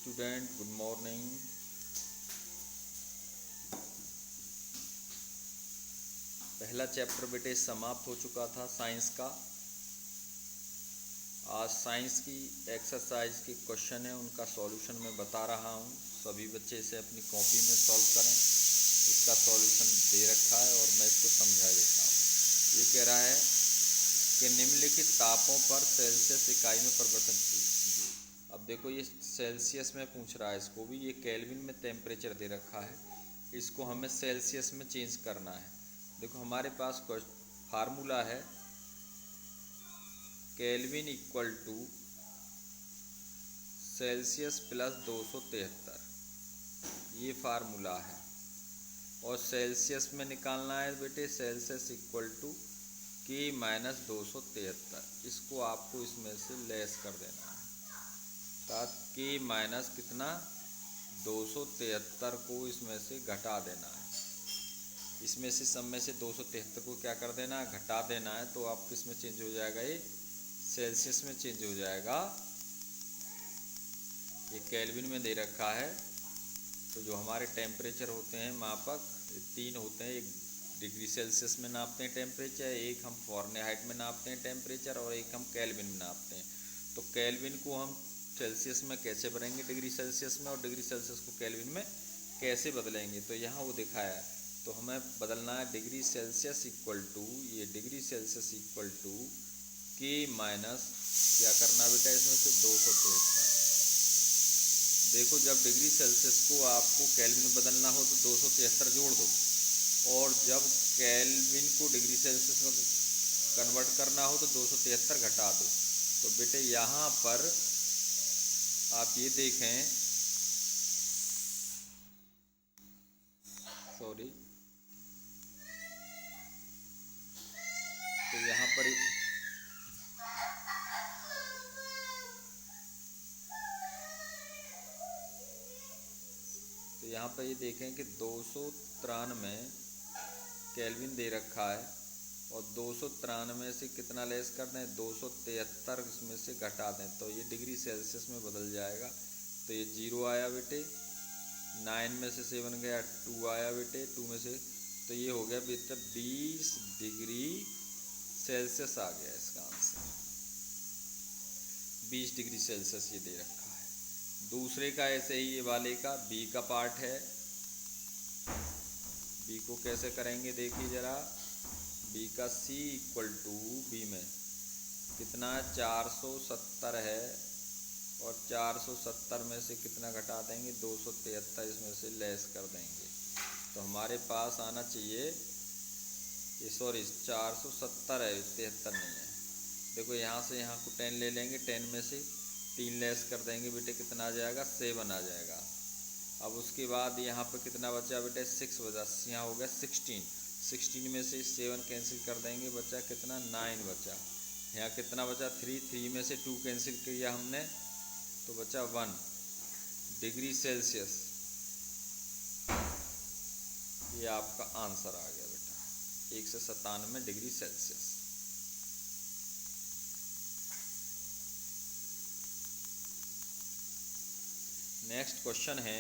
Student, good morning. पहला chapter बेटे समाप्त हो चुका था साइंस का। आज साइंस की एक्सरसाइज के क्वेश्चन है, उनका सॉल्यूशन मैं बता रहा हूँ। सभी बच्चे इसे अपनी कॉपी में सॉल्व करें। इसका सॉल्यूशन दे रखा है और मैं इसको समझा देता हूँ। ये कह रहा है कि निम्नलिखित तापों पर सेल्सियस इकाई में परिवर्तन कीजिए। अब देखो, ये सेल्सियस में पूछ रहा है, इसको भी ये केल्विन में टेम्परेचर दे रखा है, इसको हमें सेल्सियस में चेंज करना है। देखो हमारे पास फार्मूला है Kelvin equal to Celsius plus 273, ये फार्मूला है। और सेल्सियस में निकालना है बेटे सेल्सियस इक्वल टू के माइनस 273, इसको आपको इसमें से लेस कर देना है। के माइनस कितना 273 को इसमें से घटा देना है। इसमें से सब में से 273 को क्या कर देना है, घटा देना है। तो आप किस में चेंज हो जाएगा, ये सेल्सियस में चेंज हो जाएगा। ये केल्विन में दे रखा है। तो जो हमारे टेम्परेचर होते हैं मापक, तीन होते हैं। एक डिग्री सेल्सियस में नापते हैं टेम्परेचर, एक हम फ़ारेनहाइट में नापते हैं टेम्परेचर, और एक हम केल्विन में नापते हैं। तो केल्विन को हम सेल्सियस में कैसे बदलेंगे डिग्री सेल्सियस में, और डिग्री सेल्सियस को केल्विन में कैसे बदलेंगे, तो यहाँ वो दिखाया है। तो हमें बदलना है डिग्री सेल्सियस इक्वल टू, ये डिग्री सेल्सियस इक्वल टू के माइनस क्या करना बेटा, इसमें से 273। देखो जब डिग्री सेल्सियस को आपको केल्विन में बदलना हो तो 273 जोड़ दो, और जब केल्विन को डिग्री सेल्सियस में कन्वर्ट करना हो तो 273 घटा दो। तो बेटे यहाँ पर आप ये देखें, सॉरी, तो यहाँ पर ये देखें कि 293 केल्विन दे रखा है, और 293 से कितना लेस कर दें, 273 इसमें से घटा दें, तो ये डिग्री सेल्सियस में बदल जाएगा। तो ये 0 आया बेटे, 9 में से 7 गया, 2 आया बेटे, 2 में से, तो ये हो गया बेटा 20 डिग्री सेल्सियस आ गया इसका आंसर। 20 डिग्री सेल्सियस ये दे रखा है। दूसरे का ऐसे ही, ये वाले का बी का पार्ट है। बी को कैसे करेंगे देखिए जरा। बी का सी इक्वल टू, बी में कितना 470 है, और 470 में से कितना घटा देंगे, 273 इसमें से लेस कर देंगे। तो हमारे पास आना चाहिए, ये सॉरी 470 है, 73 नहीं है। देखो यहाँ से यहाँ को 10 ले लेंगे, 10 में से 3 लेस कर देंगे बेटे, कितना आ जाएगा, 7 आ जाएगा। अब उसके बाद यहाँ पर कितना बचा बेटे, 6 बचा, यहाँ हो गया 16 में से 7 कैंसिल कर देंगे, बचा कितना 9 बचा। यहाँ कितना बचा 3 में से 2 कैंसिल किया हमने, तो बचा 1 डिग्री सेल्सियस। ये आपका आंसर आ गया बेटा, 197 डिग्री सेल्सियस। नेक्स्ट क्वेश्चन है,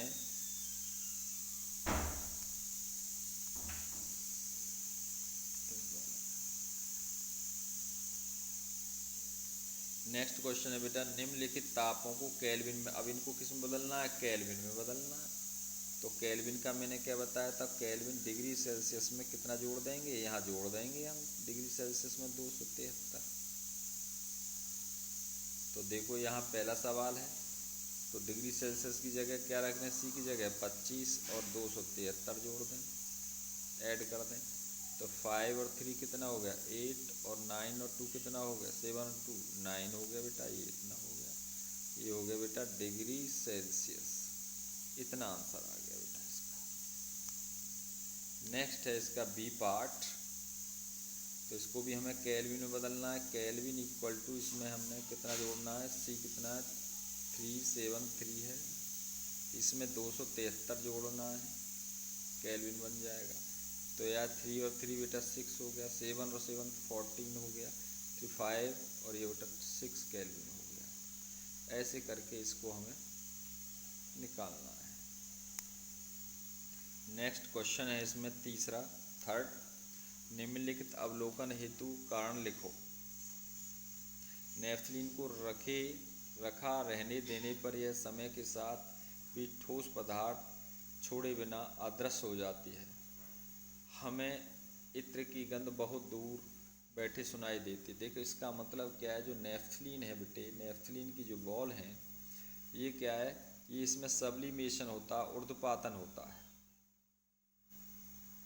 नेक्स्ट क्वेश्चन है बेटा, निम्नलिखित तापों को केल्विन में, अब इनको किस में बदलना है, केल्विन में बदलना है। तो केल्विन का मैंने क्या बताया था, केल्विन डिग्री सेल्सियस में कितना जोड़ देंगे, यहाँ जोड़ देंगे हम डिग्री सेल्सियस में 273। तो देखो यहाँ पहला सवाल है, तो डिग्री सेल्सियस की जगह क्या रखना, सी की जगह 25 और 273 जोड़ दें, ऐड कर दें। तो 5 और 3 कितना हो गया, 8, और 9 और 2 कितना हो गया, 7 और 2 9 हो गया बेटा, ये इतना हो गया। ये हो गया बेटा डिग्री सेल्सियस, इतना आंसर आ गया बेटा इसका। नेक्स्ट है इसका बी पार्ट, तो इसको भी हमें केल्विन में बदलना है। केल्विन इक्वल टू, इसमें हमने कितना जोड़ना है, सी कितना है 373 है, इसमें 273 जोड़ना है, केल्विन बन जाएगा। तो यार 3 और 3 बेटा 6 हो गया, 7 और 7 14 हो गया, फिर 5 और ये बेटा 6 केल्विन हो गया। ऐसे करके इसको हमें निकालना है। नेक्स्ट क्वेश्चन है इसमें तीसरा, थर्ड, निम्नलिखित अवलोकन हेतु कारण लिखो। नेफ्थलीन को रखा रहने देने पर यह समय के साथ भी ठोस पदार्थ छोड़े बिना अदृश्य हो जाती है। हमें इत्र की गंध बहुत दूर बैठे सुनाई देती। देखो इसका मतलब क्या है, जो नेफ्थलीन है बेटे, नेफ्थलीन की जो बॉल हैं ये क्या है, ये इसमें सब्लिमेशन होता है, ऊर्ध्वपातन होता है।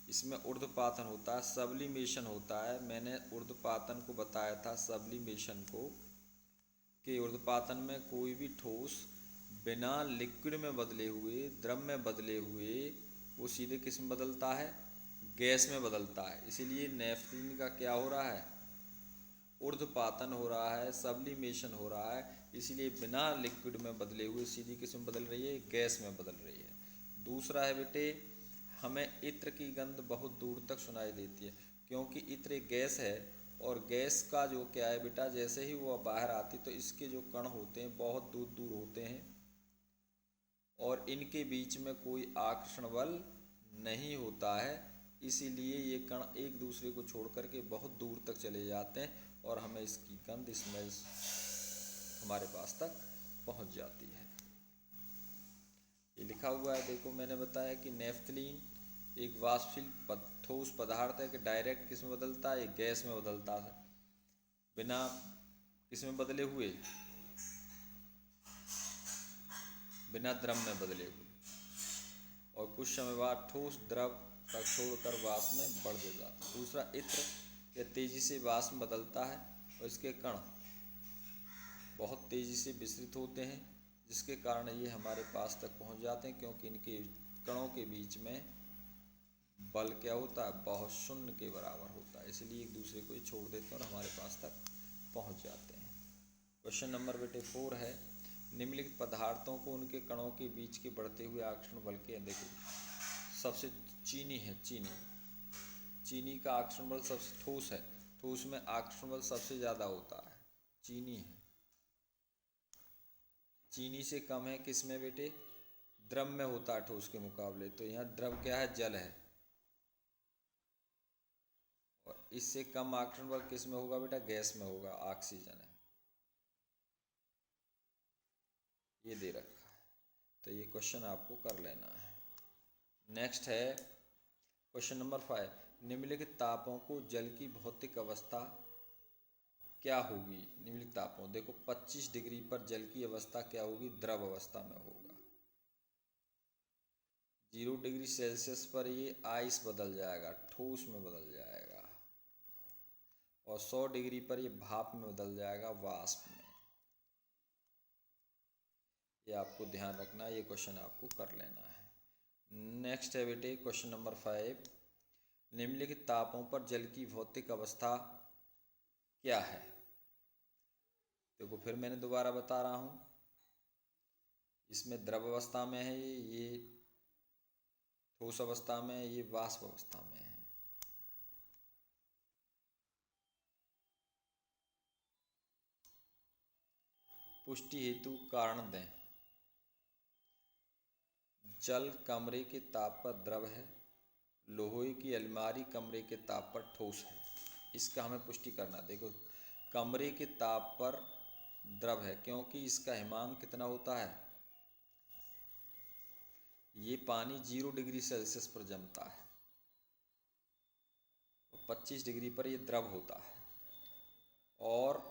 इसमें ऊर्ध्वपातन होता है, सब्लिमेशन होता है। मैंने ऊर्ध्वपातन को बताया था, सब्लिमेशन को, कि ऊर्ध्वपातन में कोई भी ठोस बिना लिक्विड में बदले हुए, द्रव में बदले हुए, वो सीधे किस में बदलता है, गैस में बदलता है। इसीलिए नेफ्थलीन का क्या हो रहा है, ऊर्ध्वपातन हो रहा है, सब्लिमेशन हो रहा है। इसीलिए बिना लिक्विड में बदले हुए सीधी किस में बदल रही है, गैस में बदल रही है। दूसरा है बेटे, हमें इत्र की गंध बहुत दूर तक सुनाई देती है, क्योंकि इत्र एक गैस है, और गैस का जो क्या है बेटा, जैसे ही वो बाहर आती तो इसके जो कण होते हैं बहुत दूर दूर होते हैं, और इनके बीच में कोई आकर्षण बल नहीं होता है। इसीलिए ये कण एक दूसरे को छोड़ करके बहुत दूर तक चले जाते हैं, और हमें इसकी गंध, स्मेल हमारे पास तक पहुंच जाती है। ये लिखा हुआ है, देखो मैंने बताया कि नेफ्थलीन एक वाष्पशील ठोस पदार्थ है कि डायरेक्ट किस में बदलता है, गैस में बदलता है, बिना किस में बदले हुए, बिना द्रव में बदले हुए, और कुछ समय बाद ठोस द्रव तक छोड़कर वाष्प में बढ़ जाता है। दूसरा, इत्र यह तेजी से वाष्प में बदलता है, और इसके कण बहुत तेजी से विस्तृत होते हैं, जिसके कारण ये हमारे पास तक पहुंच जाते हैं, क्योंकि इनके कणों के बीच में बल क्या होता है, बहुत शून्य के बराबर होता है। इसलिए एक दूसरे को छोड़ देते हैं और हमारे पास तक पहुंच जाते हैं। क्वेश्चन नंबर बेटे 4 है, निम्नलिखित पदार्थों को उनके कणों के बीच के बढ़ते हुए आकर्षण बल के, देखो सबसे चीनी है, चीनी का आकर्षण बल सबसे, ठोस है, ठोस में आकर्षण बल सबसे ज़्यादा होता है, चीनी है। चीनी से कम है किस में बेटे, द्रव में होता है ठोस के मुकाबले। तो यहाँ द्रव क्या है, जल है, और इससे कम आकर्षण बल किस में होगा बेटा, गैस में होगा, ऑक्सीजन है। ये दे रखा है, तो ये क्वेश्चन आपको कर लेना है। नेक्स्ट है क्वेश्चन नंबर 5, निम्नलिखित तापों को जल की भौतिक अवस्था क्या होगी। निम्नलिखित तापों, देखो 25 डिग्री पर जल की अवस्था क्या होगी, द्रव अवस्था में होगा। 0 डिग्री सेल्सियस पर ये आइस बदल जाएगा, ठोस में बदल जाएगा, और 100 डिग्री पर ये भाप में बदल जाएगा, वाष्प में। ये आपको ध्यान रखना है, ये क्वेश्चन आपको कर लेना है। नेक्स्ट है बेटे क्वेश्चन नंबर 5, निम्नलिखित तापों पर जल की भौतिक अवस्था क्या है। देखो फिर मैंने दोबारा बता रहा हूँ, इसमें द्रव अवस्था में है, ये ठोस अवस्था में है, ये वाष्प अवस्था में है। पुष्टि हेतु कारण दें। जल कमरे के ताप पर द्रव है, लोहे की अलमारी कमरे के ताप पर ठोस है। इसका हमें पुष्टि करना। देखो कमरे के ताप पर द्रव है, क्योंकि इसका हिमांक कितना होता है, ये पानी 0 डिग्री सेल्सियस पर जमता है, 25 डिग्री पर ये द्रव होता है, और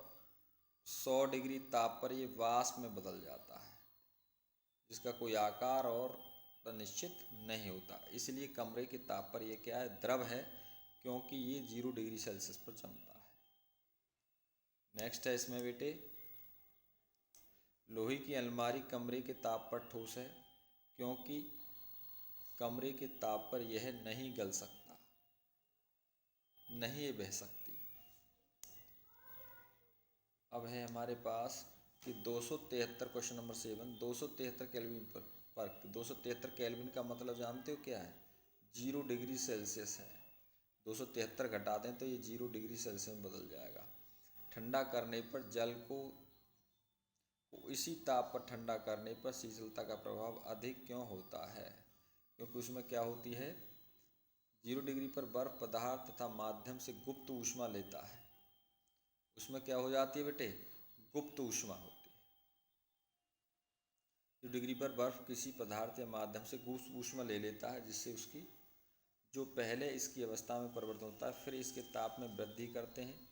100 डिग्री ताप पर ये वाष्प में बदल जाता है, जिसका कोई आकार और निश्चित नहीं होता। इसलिए कमरे के ताप पर ये क्या है, द्रव है, क्योंकि ये 0 डिग्री सेल्सियस पर जमता है। नेक्स्ट है इसमें बेटे, लोहे की अलमारी कमरे के ताप पर ठोस है, क्योंकि कमरे के ताप पर यह नहीं गल सकता, नहीं बह सकती। अब है हमारे पास कि 273 क्वेश्चन नंबर 7, 273 केल्विन पर 273 केल्विन का मतलब जानते हो क्या है, 0 डिग्री सेल्सियस है। 273 घटा दें तो ये 0 डिग्री सेल्सियस में बदल जाएगा। ठंडा करने पर जल को इसी ताप पर ठंडा करने पर शीतलता का प्रभाव अधिक क्यों होता है? क्योंकि उसमें क्या होती है, 0 डिग्री पर बर्फ पदार्थ तथा माध्यम से गुप्त ऊष्मा लेता है। उसमें क्या हो जाती है बेटे, गुप्त ऊष्मा होती है। 0 डिग्री पर बर्फ किसी पदार्थ या माध्यम से गुप्त ऊष्मा ले लेता है, जिससे उसकी जो पहले इसकी अवस्था में परिवर्तन होता है, फिर इसके ताप में वृद्धि करते हैं।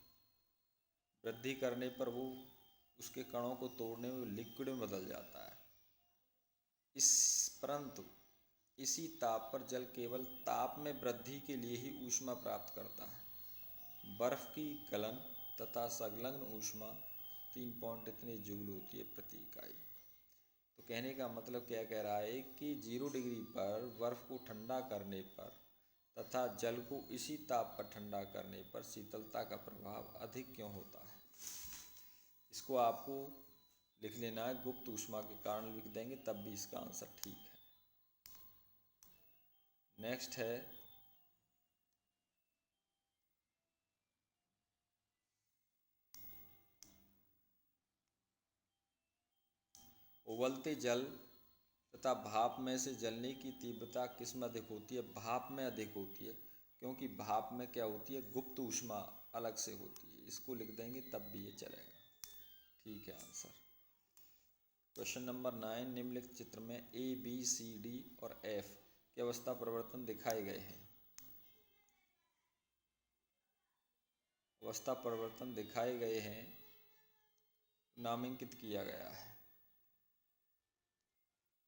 वृद्धि करने पर वो उसके कणों को तोड़ने में लिक्विड में बदल जाता है। परंतु इसी ताप पर जल केवल ताप में वृद्धि के लिए ही ऊष्मा प्राप्त करता है। बर्फ की गलन तथा संलग्न ऊष्मा 3 पॉइंट इतने जूल होती है प्रति इकाई। तो कहने का मतलब क्या कह रहा है कि 0 डिग्री पर बर्फ को ठंडा करने पर तथा जल को इसी ताप पर ठंडा करने पर शीतलता का प्रभाव अधिक क्यों होता है। इसको आपको लिख लेना है, गुप्त ऊष्मा के कारण लिख देंगे तब भी इसका आंसर ठीक है। नेक्स्ट है उबलते जल तथा भाप में से जलने की तीव्रता किस में अधिक होती है? भाप में अधिक होती है, क्योंकि भाप में क्या होती है, गुप्त ऊष्मा अलग से होती है। इसको लिख देंगे तब भी ये चलेगा, ठीक है आंसर। क्वेश्चन नंबर 9, निम्नलिखित चित्र में A, B, C, D और F के अवस्था परिवर्तन दिखाए गए हैं। अवस्था परिवर्तन दिखाए गए हैं, नामांकित किया गया है।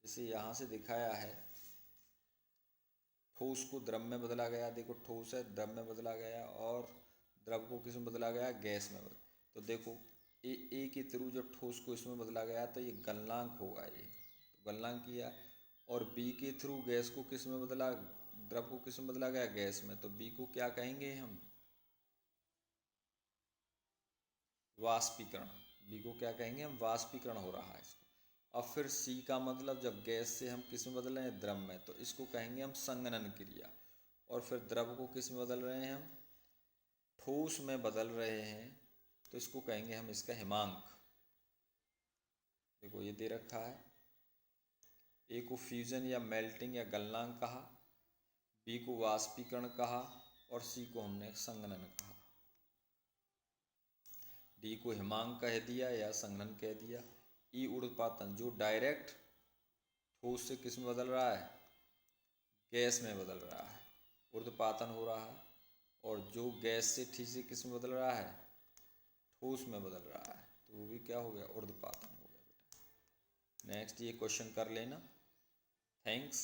जैसे यहाँ से दिखाया है, ठोस को द्रव में बदला गया। देखो ठोस है, द्रव में बदला गया, और द्रव को किस में बदला गया, गैस में बदला। तो देखो ए के थ्रू जब ठोस को इसमें बदला गया तो ये गलनांक होगा, ये तो गलनांक किया। और बी के थ्रू गैस को किस में बदला, द्रव को किस में बदला गया, गैस में। तो बी को क्या कहेंगे हम, वाष्पीकरण। बी को क्या कहेंगे हम, वाष्पीकरण हो रहा है इसको। अब फिर सी का मतलब जब गैस से हम किस में बदल रहे हैं, द्रव में, तो इसको कहेंगे हम संघनन क्रिया। और फिर द्रव को किस में बदल रहे हैं हम, ठोस में बदल रहे हैं, तो इसको कहेंगे हम इसका हिमांक। देखो ये दे रखा है, ए को फ्यूजन या मेल्टिंग या गलनांक कहा, बी को वाष्पीकरण कहा, और सी को हमने संघनन कहा। डी को हिमांक कह दिया या संघनन कह दिया। ई ऊर्ध्वपातन, जो डायरेक्ट ठोस से किस में बदल रहा है, गैस में बदल रहा है, ऊर्ध्वपातन हो रहा है। और जो गैस से ठीक से किस में बदल रहा है, ठोस में बदल रहा है, तो वो भी क्या हो गया, ऊर्ध्वपातन हो गया बेटा। नेक्स्ट ये क्वेश्चन कर लेना। थैंक्स।